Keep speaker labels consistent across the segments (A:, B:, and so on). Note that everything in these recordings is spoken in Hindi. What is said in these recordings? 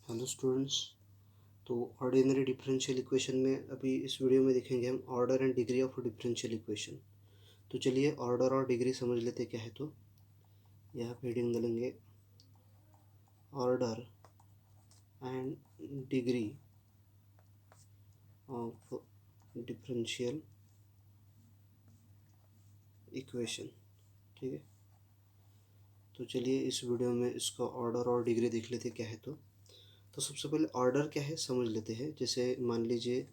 A: Hello students. तो ऑर्डिनरी डिफरेंशियल इक्वेशन में अभी इस वीडियो में देखेंगे हम order and degree of differential equation. तो चलिए ऑर्डर और डिग्री समझ लेते क्या है। तो यहाँ पे हेडिंग डालेंगे order and degree of differential equation. ठीक है, तो चलिए इस वीडियो में इसका ऑर्डर और डिग्री देख लेते क्या है। तो सबसे पहले ऑर्डर क्या है समझ लेते हैं। जैसे मान लीजिए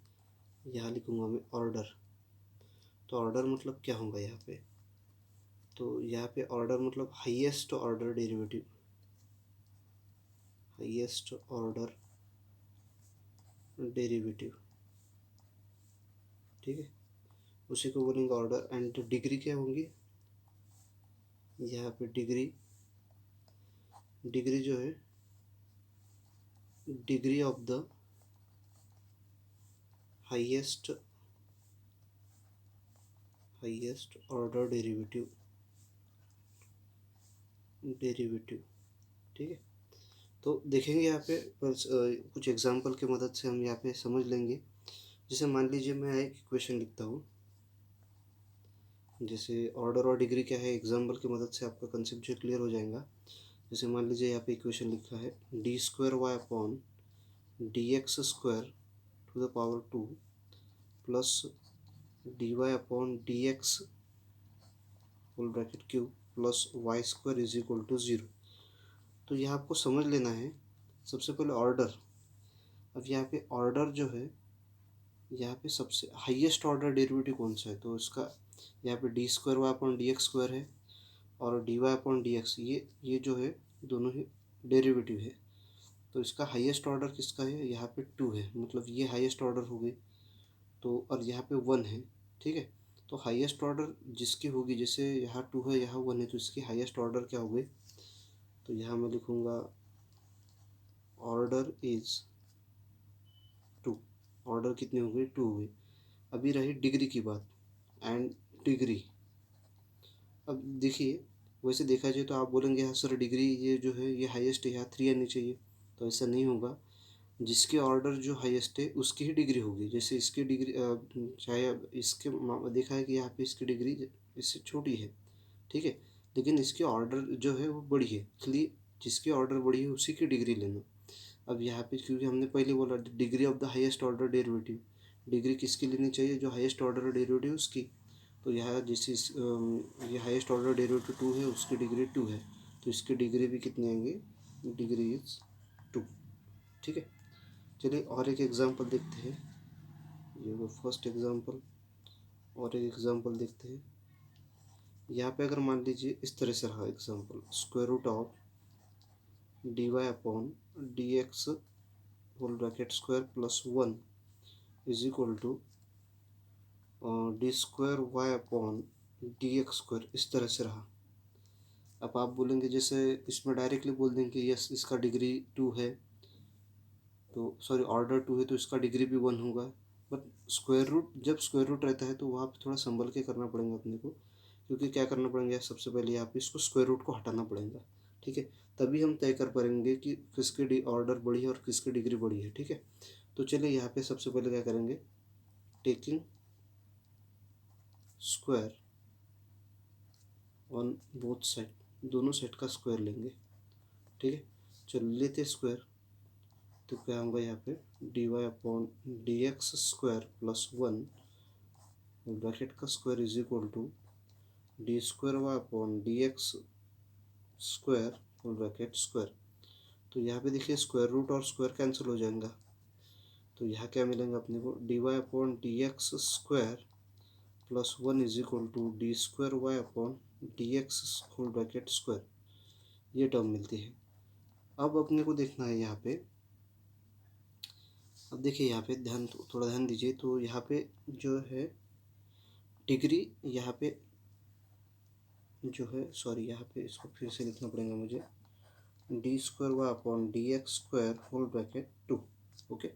A: यहाँ लिखूँगा मैं ऑर्डर। तो ऑर्डर मतलब क्या होगा यहाँ पे। तो यहाँ पे ऑर्डर मतलब highest order derivative, highest order derivative. ठीक है, उसी को बोलेंगे ऑर्डर। एंड डिग्री क्या होंगी यहाँ पे। डिग्री डिग्री जो है degree of the highest order derivative. ठीक है, तो देखेंगे यहाँ पे कुछ एग्जांपल की मदद से हम यहाँ पे समझ लेंगे। जैसे मान लीजिए मैं एक इक्वेशन लिखता हूँ। जैसे ऑर्डर और डिग्री क्या है, एग्जांपल की मदद से आपका कंसेप्ट जो क्लियर हो जाएगा। जैसे मान लीजिए यहाँ पे इक्वेशन लिखा है d square y upon d x square to the power 2 plus d y upon d x whole bracket cube plus y square is equal to 0। तो यह आपको समझ लेना है सबसे पहले ऑर्डर। अब यहाँ पे ऑर्डर जो है, यहाँ पे सबसे हाईएस्ट ऑर्डर डेरिवेटिव कौन सा है। तो इसका यहाँ पे d square y upon d x square है और d y upon d x, ये जो है दोनों ही डेरिवेटिव है। तो इसका हाईएस्ट ऑर्डर किसका है, यहाँ पे 2 है, मतलब ये हाईएस्ट ऑर्डर हो गई। तो और यहाँ पे 1 है। ठीक है, तो हाईएस्ट ऑर्डर जिसकी होगी, जैसे यहाँ 2 है यहाँ 1 है, तो इसकी हाईएस्ट ऑर्डर क्या हो गई। तो यहाँ मैं लिखूँगा ऑर्डर इज 2। ऑर्डर कितनी हो गई, 2 हो गई। अभी रही डिग्री की बात। एंड डिग्री, अब देखिए वैसे देखा जाए तो आप बोलेंगे हाँ सर डिग्री ये जो है ये हाईएस्ट है, यहाँ 3 आनी चाहिए। तो ऐसा नहीं होगा। जिसके ऑर्डर जो हाईएस्ट है उसकी ही डिग्री होगी। जैसे इसकी डिग्री चाहे इसके देखा है कि यहाँ पे इसकी डिग्री इससे छोटी है। ठीक है, लेकिन इसकी ऑर्डर जो है वो बड़ी है, इसलिए जिसकी ऑर्डर बड़ी है उसी की डिग्री लेना। अब यहाँ पे क्योंकि हमने पहले बोला degree of the highest order derivative, degree किसकी लेनी चाहिए, जो हाईएस्ट ऑर्डर डेरिवेटिव उसकी। तो यहाँ जैसे ये हाईएस्ट ऑर्डर डेरिवेटिव 2 है, उसकी डिग्री 2 है, तो इसकी डिग्री भी कितनी आएंगे, डिग्री इज 2। ठीक है, चलिए और एक एग्जांपल देखते हैं। ये वो फर्स्ट एग्जांपल, और एक एग्जांपल देखते हैं। यहाँ पे अगर मान लीजिए इस तरह से रहा example, square root of d y upon d x whole bracket square plus 1 is equal to d square y upon d x square, इस तरह से रहा। अब आप बोलेंगे जैसे इसमें डायरेक्टली बोल देंगे यस इसका डिग्री 2 है, तो सॉरी ऑर्डर 2 है तो इसका डिग्री भी 1 होगा। बट स्क्वायर रूट, जब स्क्वायर रूट रहता है तो वहाँ पे थोड़ा संभल के करना पड़ेगा अपने को, क्योंकि क्या करना पड़ेगा, सबसे पहले यहाँ पे इसको स्क्वायर रूट को हटाना पड़ेगा। ठीक है, तभी हम तय कर पाएंगे कि किसकी ऑर्डर बड़ी है और किसकी डिग्री बड़ी है। ठीक है, तो चलिए यहाँ पे सबसे पहले क्या करेंगे, taking square on both side, दोनों साइड का स्क्वायर लेंगे। ठीक है, चलो लेते स्क्वायर। तो क्या होगा यहाँ पे d y upon d x square plus 1 bracket का square is equal to d square y upon d x square whole bracket square. तो यहाँ पे देखिए स्क्वायर रूट और स्क्वायर कैंसिल हो जाएगा। तो यहाँ क्या मिलेंगे अपने को, d y upon d x square plus 1 is equal to d square y upon d x whole bracket square, ये टर्म मिलती है। अब अपने को देखना है यहाँ पे, अब देखिए यहाँ पे थोड़ा ध्यान दीजिए। तो यहाँ पे जो है डिग्री, यहाँ पे जो है सॉरी यहाँ पे इसको फिर से लिखना पड़ेगा मुझे, d square y upon d x square whole bracket 2। Okay,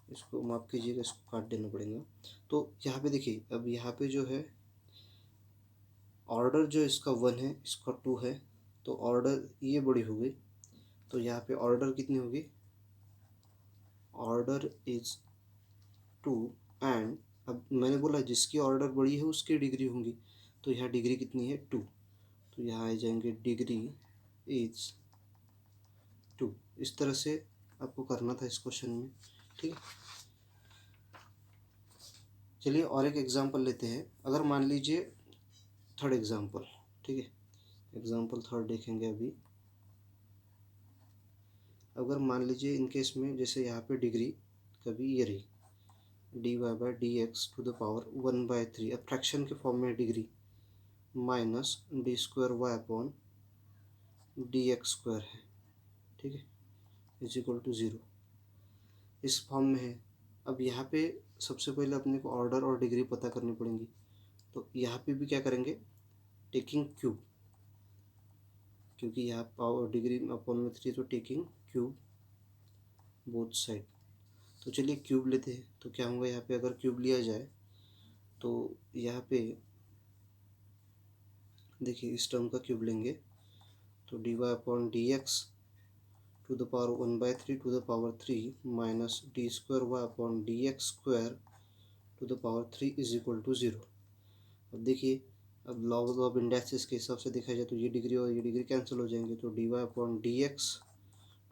A: इसको माफ़ कीजिएगा, इसको काट देना पड़ेगा। तो यहाँ पे देखिए अब यहाँ पे जो है ऑर्डर जो इसका 1 है, इसका 2 है, तो ऑर्डर ये बड़ी हो गई। तो यहाँ पे ऑर्डर कितनी होगी, ऑर्डर इज 2 एंड अब मैंने बोला जिसकी ऑर्डर बड़ी है उसकी डिग्री होंगी, तो यहाँ डिग्री कितनी है 2, तो यहाँ आ जाएंगे डिग्री इज 2। इस तरह से आपको करना था इस क्वेश्चन में, ठीक है। चलिए और एक एग्जांपल लेते हैं। अगर मान लीजिए थर्ड एग्जांपल, ठीक है, एग्जांपल थर्ड देखेंगे अभी। अगर मान लीजिए इन केस में जैसे यहाँ पे डिग्री कभी ये रही dy by d x to the power 1/3, अब फ्रैक्शन के फॉर्म में degree minus d square y upon d x square है, ठीक है, इज इक्वल टू 0, इस फॉर्म में है। अब यहाँ पे सबसे पहले अपने को ऑर्डर और डिग्री पता करनी पड़ेंगी, तो यहाँ पे भी क्या करेंगे, टेकिंग क्यूब, क्योंकि यहाँ पावर डिग्री अपॉन में 3, तो टेकिंग क्यूब बोथ साइड। तो चलिए क्यूब लेते हैं, तो क्या होगा यहाँ पे, अगर क्यूब लिया जाए तो यहाँ पे देखिए इस टर्म का क्यूब लेंगे तो d y upon d x to the power 1/3 to the power 3 minus d square y upon d x square to the power 3 is equal to 0। अब देखिए, अब लॉग ऑफ इंडेक्सेस के हिसाब से देखा जाए तो ये डिग्री और ये डिग्री कैंसिल हो जाएंगे, तो d y upon d x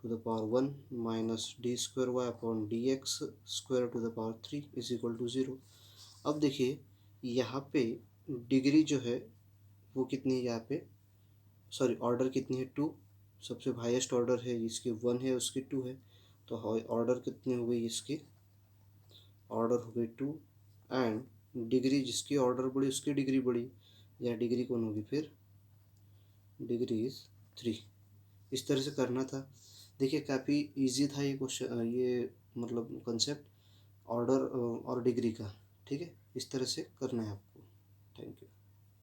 A: to the power 1 minus d square y upon d x square to the power 3 is equal to 0। अब देखिए यहाँ पे डिग्री जो है वो कितनी है, यहाँ पे सॉरी ऑर्डर कितनी है 2, सबसे हाईएस्ट ऑर्डर है इसकी 1 है, उसकी 2 है, तो ऑर्डर कितनी हो गई इसकी, ऑर्डर हो गई 2 एंड डिग्री जिसकी ऑर्डर बड़ी उसकी डिग्री बड़ी, या डिग्री कौन होगी फिर, डिग्री इज 3। इस तरह से करना था। देखिए काफ़ी इजी था ये क्वेश्चन, ये मतलब कंसेप्ट ऑर्डर और डिग्री का, ठीक है, इस तरह से करना है आपको।